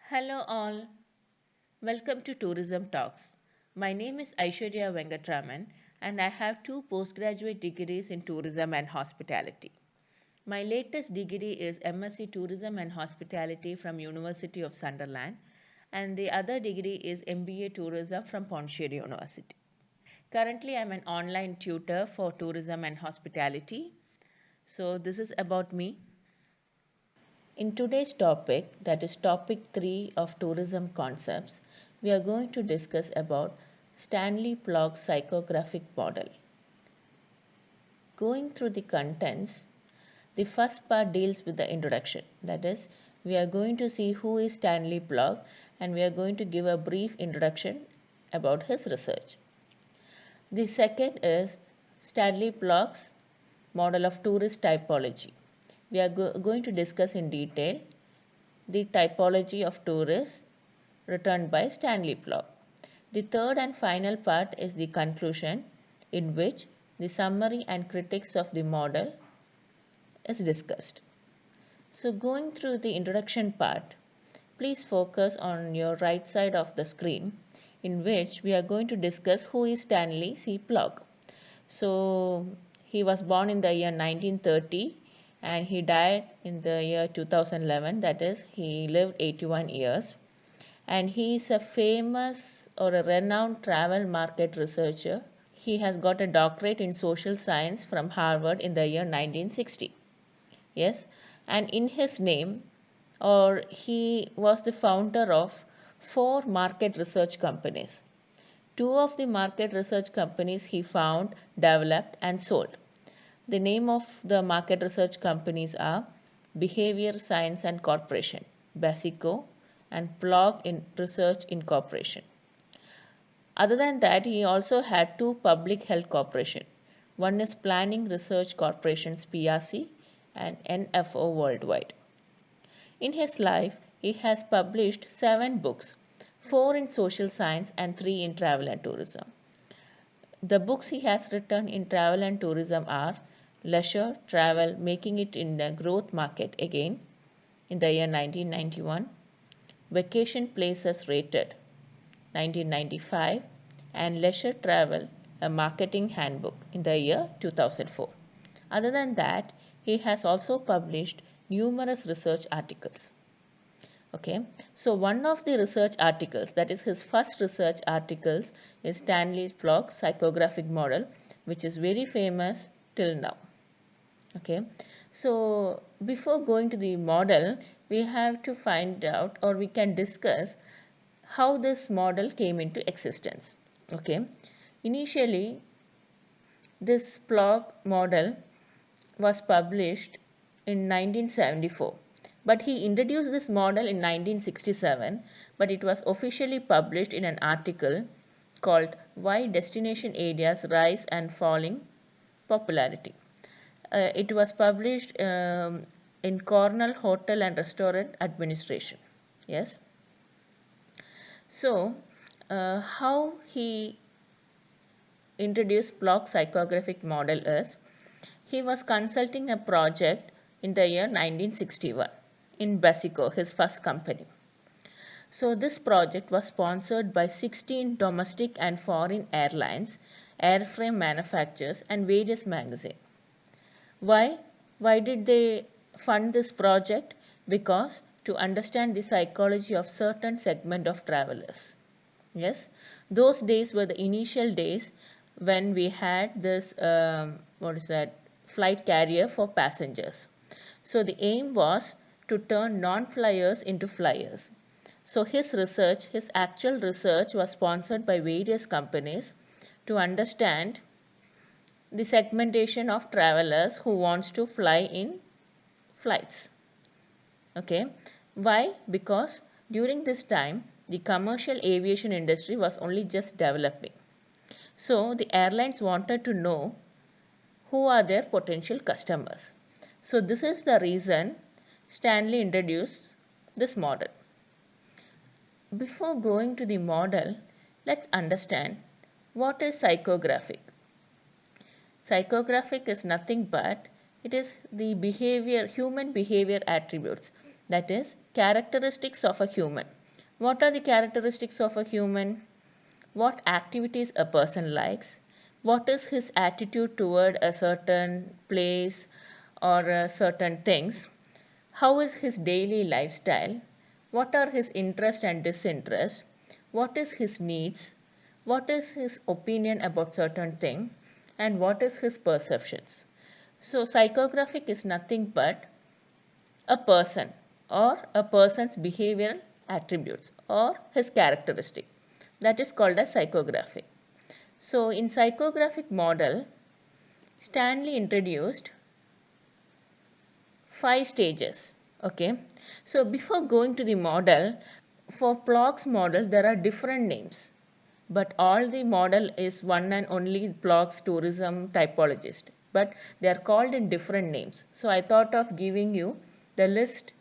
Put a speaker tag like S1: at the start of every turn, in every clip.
S1: Hello, all. Welcome to Tourism Talks. My name is Aishwarya Venkatraman, and I have two postgraduate degrees in tourism and hospitality. My latest degree is MSc Tourism and Hospitality from University of Sunderland, and the other degree is MBA Tourism from Pondicherry University. Currently, I'm an online tutor for tourism and hospitality. So, this is about me. In today's topic, that is topic 3 of tourism concepts, we are going to discuss about Stanley Plogg's psychographic model. Going through the contents, the first part deals with the introduction. That is, we are going to see who is Stanley Plogg and we are going to give a brief introduction about his research. The second is Stanley Plogg's model of tourist typology. We are going to discuss in detail the typology of tourists written by Stanley Plogg. The third and final part is the conclusion, in which the summary and critics of the model is discussed. So, going through the introduction part, please focus on your right side of the screen, in which we are going to discuss who is Stanley C. Plogg. So, he was born in the year 1930 and he died in the year 2011, that is, he lived 81 years. And he is a famous or a renowned travel market researcher. He has got a doctorate in social science from Harvard in the year 1960. Yes, and in his name, or he was the founder of 4 market research companies. 2 of the market research companies he found, developed, and sold. The name of the market research companies are Behavior Science and Corporation, Basico, and Plog in Research Incorporation. Other than that, he also had 2 public health corporations. One is Planning Research Corporations PRC and NFO Worldwide. In his life, he has published 7 books, 4 in social science and 3 in travel and tourism. The books he has written in travel and tourism are Leisure Travel Making It in the Growth Market Again in the year 1991, Vacation Places Rated 1995, and Leisure Travel, a Marketing Handbook in the year 2004. Other than that, he has also published numerous research articles. Okay, so one of the research articles, that is his first research articles, is Stanley Plogg's psychographic model, which is very famous till now. Okay, so before going to the model, we have to find out, or we can discuss how this model came into existence. Okay, initially this Plogg model was published in 1974, but he introduced this model in 1967, but it was officially published in an article called Why Destination Areas Rise and Falling Popularity. It was published in Cornell Hotel and Restaurant Administration. Yes. So, how he introduced Plogg's psychographic model is, he was consulting a project in the year 1961 in Basico, his first company. So, this project was sponsored by 16 domestic and foreign airlines, airframe manufacturers, and various magazines. Why? Why did they fund this project? Because to understand the psychology of certain segment of travelers. Yes, those days were the initial days when we had this flight carrier for passengers. So the aim was to turn non-flyers into flyers. So his actual research was sponsored by various companies to understand the segmentation of travelers who wants to fly in flights. Okay, why? Because during this time the commercial aviation industry was only just developing. So the airlines wanted to know who are their potential customers. So this is the reason Stanley introduced this model. Before going to the model, let's understand what is psychographic. Psychographic is nothing but it is the human behavior attributes, that is characteristics of a human. What are the characteristics of a human? What activities a person likes? What is his attitude toward a certain place or certain things? How is his daily lifestyle? What are his interests and disinterests? What is his needs? What is his opinion about certain thing? And what is his perceptions? So psychographic is nothing but a person or a person's behavioral attributes or his characteristic. That is called as psychographic. So in psychographic model, Stanley introduced 5 stages. Okay. So before going to the model, for Plock's model, there are different names, but all the model is one and only Plock's tourism typologist, but they are called in different names. So I thought of giving you the list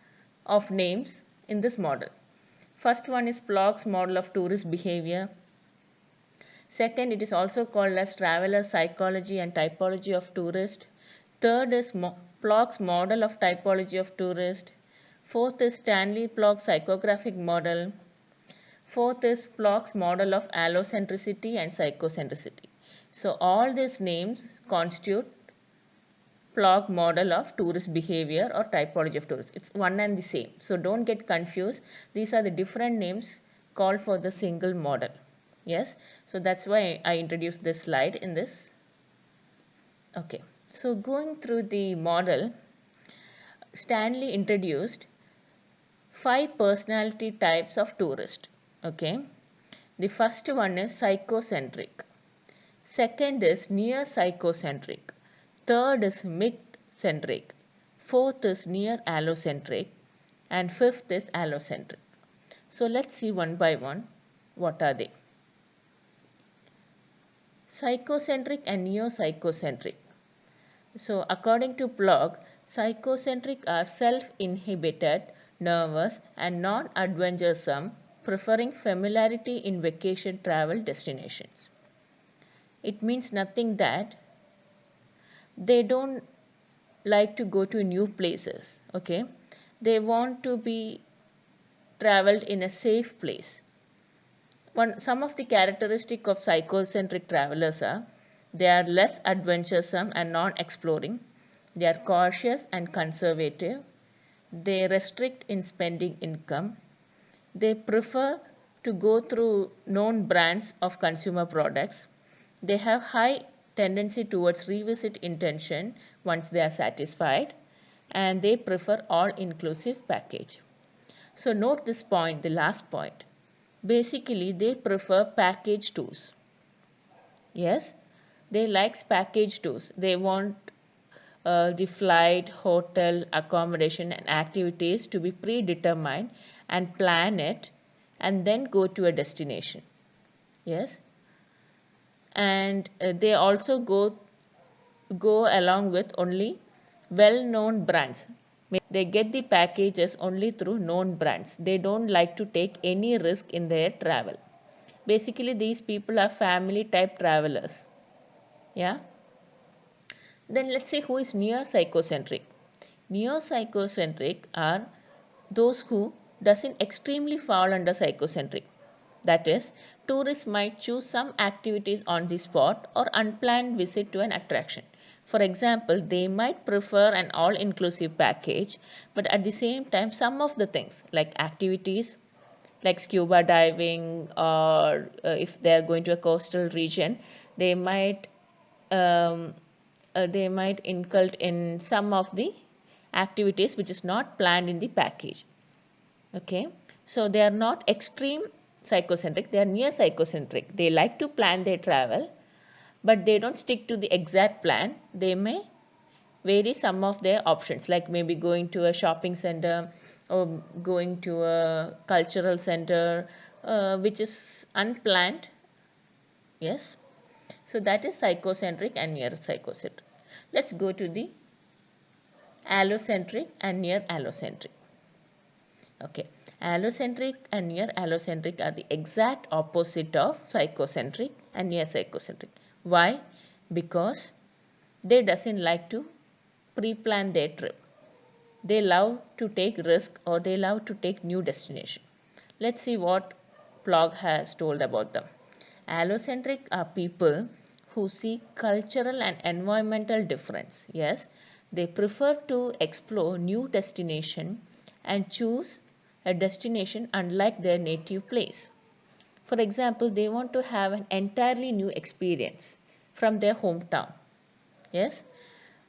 S1: of names in this model. First one is Plock's model of tourist behavior. Second, it is also called as traveler psychology and typology of tourist. Third is Plock's model of typology of tourist. Fourth is Stanley Plock's psychographic model. Fourth is Plock's model of allocentricity and psychocentricity. So all these names constitute Plock model of tourist behavior or typology of tourists. It's one and the same. So don't get confused. These are the different names called for the single model. Yes. So that's why I introduced this slide in this. Okay. So going through the model, Stanley introduced 5 personality types of tourist. Okay. The first one is psychocentric. Second is near psychocentric. Third is mid-centric. Fourth is near allocentric. And fifth is allocentric. So let's see one by one what are they. Psychocentric and neo-psychocentric. So according to Plock, psychocentric are self-inhibited, nervous and non-adventuresome, preferring familiarity in vacation travel destinations. It means nothing that they don't like to go to new places. Okay, they want to be traveled in a safe place. Some of the characteristic of psychocentric travelers are they are less adventuresome and non-exploring. They are cautious and conservative. They restrict in spending income. They prefer to go through known brands of consumer products. They have high tendency towards revisit intention once they are satisfied, and they prefer all-inclusive package. So note this point, the last point. Basically, they prefer package tours. Yes, they like package tours. They want the flight, hotel, accommodation and activities to be predetermined and plan it and then go to a destination. Yes, and they also go along with only well-known brands. They get the packages only through known brands. They don't like to take any risk in their travel. Basically, these people are family type travelers. Yeah. Then let's see who is neo-psychocentric. Neo-psychocentric are those who doesn't extremely fall under psychocentric. That is, tourists might choose some activities on the spot or unplanned visit to an attraction. For example, they might prefer an all-inclusive package, but at the same time, some of the things like activities like scuba diving or if they are going to a coastal region, they might um, they might incult in some of the activities which is not planned in the package. Okay, so they are not extreme psychocentric, they are near psychocentric. They like to plan their travel, but they don't stick to the exact plan. They may vary some of their options, like maybe going to a shopping center or going to a cultural center, which is unplanned. Yes, so that is psychocentric and near psychocentric. Let's go to the allocentric and near allocentric. Okay, allocentric and near allocentric are the exact opposite of psychocentric and near psychocentric. Why? Because they doesn't like to pre-plan their trip. They love to take risk or they love to take new destination. Let's see what Plog has told about them. Allocentric are people who see cultural and environmental difference. Yes, they prefer to explore new destination and choose a destination unlike their native place. For example, they want to have an entirely new experience from their hometown. Yes,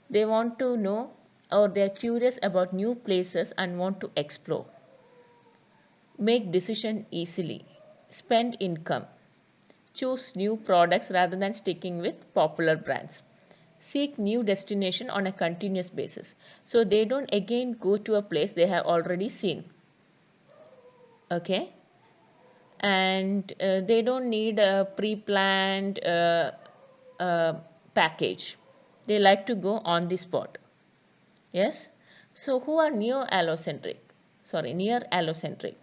S1: they want to know or they are curious about new places and want to explore. Make decision easily. Spend income. Choose new products rather than sticking with popular brands. Seek new destination on a continuous basis. So they don't again go to a place they have already seen. Okay, and they don't need a pre-planned uh, package. They like to go on the spot. Yes. So who are neo-allocentric? Sorry, near-allocentric.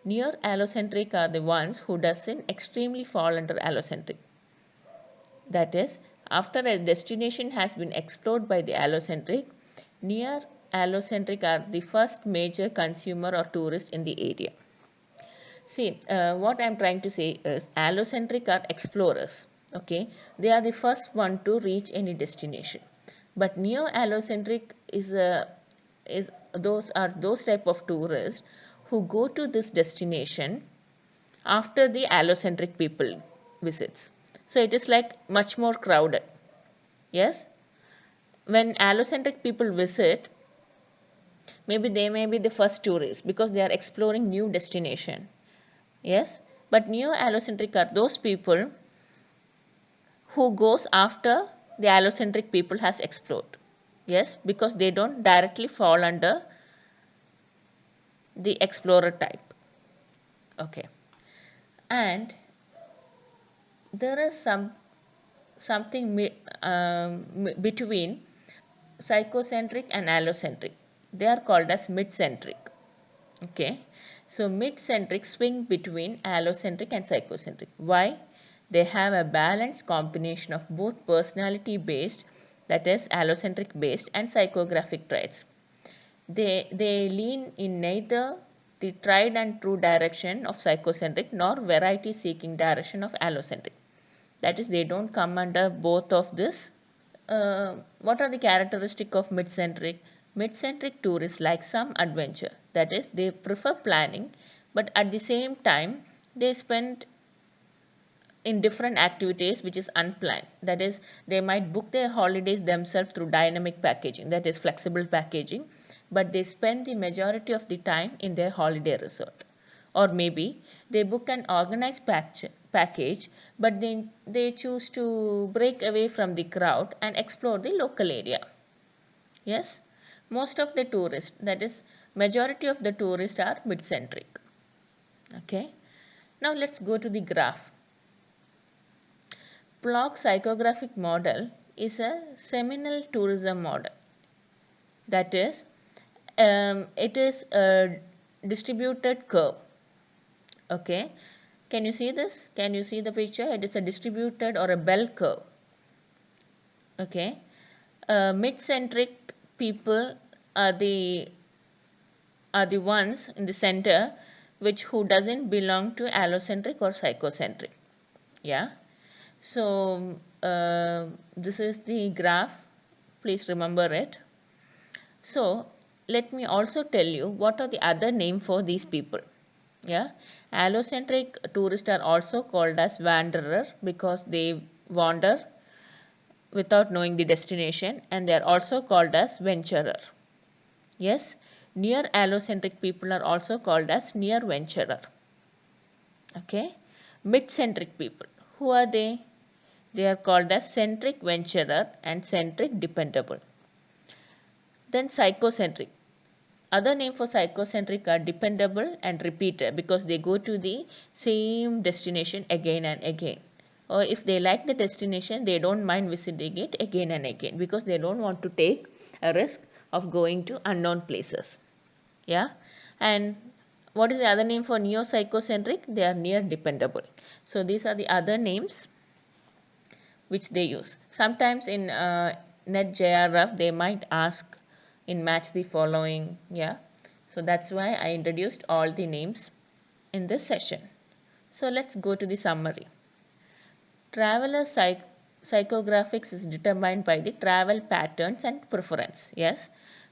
S1: Near-allocentric are the ones who doesn't extremely fall under allocentric. That is, after a destination has been explored by the allocentric, near-allocentric are the first major consumer or tourist in the area. See, what I'm trying to say is allocentric are explorers. Okay, they are the first one to reach any destination. But neo-allocentric is those type of tourists who go to this destination after the allocentric people visits. So it is like much more crowded. Yes, when allocentric people visit, maybe they may be the first tourists because they are exploring new destination. Yes, but neo-allocentric are those people who goes after the allocentric people has explored. Yes, because they don't directly fall under the explorer type. Okay, and there is something between psychocentric and allocentric. They are called as mid-centric. Okay, so mid-centric swing between allocentric and psychocentric. Why? They have a balanced combination of both personality based, that is allocentric based, and psychographic traits. They lean in neither the tried and true direction of psychocentric nor variety seeking direction of allocentric. That is, they don't come under both of this. What are the characteristic of mid-centric? Mid-centric tourists like some adventure. That is, they prefer planning, but at the same time, they spend in different activities which is unplanned. That is, they might book their holidays themselves through dynamic packaging, that is flexible packaging, but they spend the majority of the time in their holiday resort. Or maybe they book an organized package, but they choose to break away from the crowd and explore the local area. Yes, most of the tourists, that is majority of the tourists are mid-centric. Okay, now let's go to the graph. Plog psychographic model is a seminal tourism model. That is, it is a distributed curve. Okay, can you see this? Can you see the picture? It is a distributed or a bell curve. Okay, mid-centric people are the ones in the center, which who doesn't belong to allocentric or psychocentric. Yeah. So this is the graph. Please remember it. So let me also tell you what are the other name for these people. Yeah, allocentric tourists are also called as wanderer because they wander without knowing the destination, and they are also called as venturer. Yes, near allocentric people are also called as near venturer. Okay, mid-centric people, who are they? They are called as centric venturer and centric dependable. Then psychocentric. Other name for psychocentric are dependable and repeater because they go to the same destination again and again. Or if they like the destination, they don't mind visiting it again and again because they don't want to take a risk of going to unknown places. Yeah. And what is the other name for neo-psychocentric? They are near dependable. So these are the other names which they use. Sometimes in NetJRF they might ask in match the following. Yeah, so that's why I introduced all the names. in this session. So let's go to the summary. Traveler psychographics is determined by the travel patterns and preference. Yes,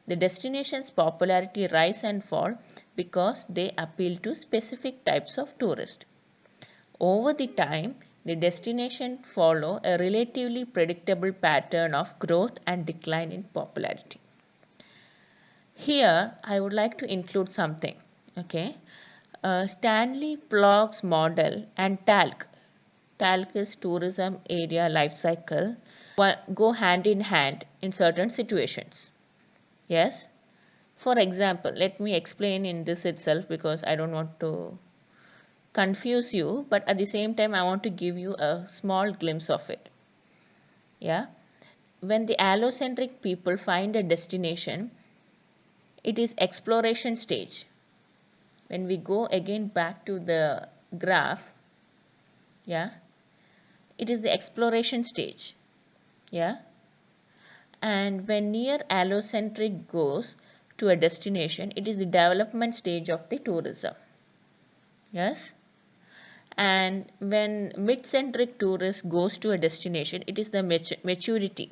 S1: the destination's popularity rise and fall because they appeal to specific types of tourists. Over the time, the destination follow a relatively predictable pattern of growth and decline in popularity. Here, I would like to include something. Okay, Stanley Block's model and TALC is tourism area life cycle, go hand in hand in certain situations. Yes. For example, let me explain in this itself because I don't want to confuse you, but at the same time, I want to give you a small glimpse of it. Yeah. When the allocentric people find a destination, it is exploration stage. When we go again back to the graph, yeah, it is the exploration stage. Yeah. And when near allocentric goes to a destination, it is the development stage of the tourism. Yes. And when mid-centric tourist goes to a destination, it is the maturity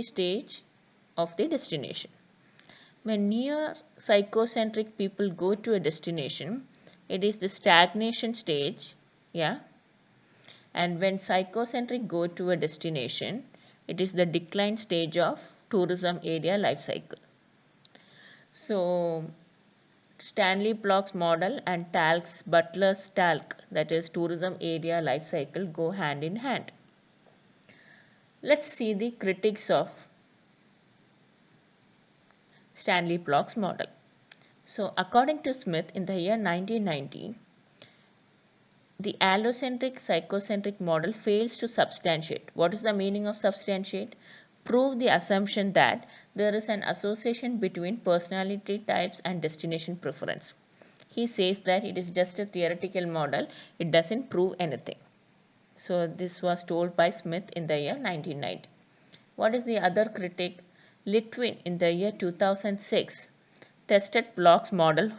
S1: stage of the destination. When near psychocentric people go to a destination, it is the stagnation stage. Yeah. And when psychocentric go to a destination, it is the decline stage of tourism area life cycle. So Stanley Block's model and Butler's TALC, that is tourism area life cycle, go hand in hand. Let's see the critics of Stanley Block's model. So according to Smith, in the year 1990, the allocentric psychocentric model fails to substantiate. What is the meaning of substantiate? Prove the assumption that there is an association between personality types and destination preference. He says that it is just a theoretical model, it doesn't prove anything. So this was told by Smith in the year 1990. What is the other critic? Litwin in the year 2006 tested Block's model.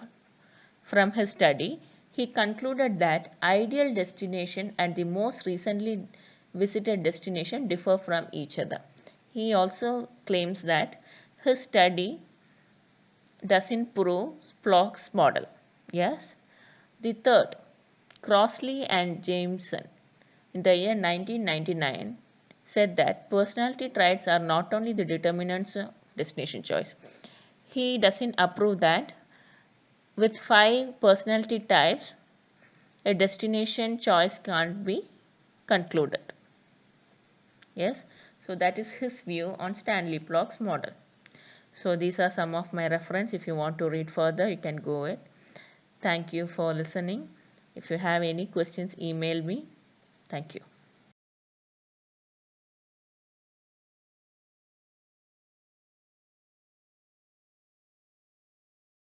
S1: From his study, he concluded that ideal destination and the most recently visited destination differ from each other. He also claims that his study doesn't prove Block's model. Yes. The third, Crossley and Jameson in the year 1999 said that personality traits are not only the determinants of destination choice. He doesn't approve that with 5 personality types, a destination choice can't be concluded. Yes, so that is his view on Stanley Block's model. So these are some of my reference. If you want to read further, you can go it. Thank you for listening. If you have any questions, email me. Thank you.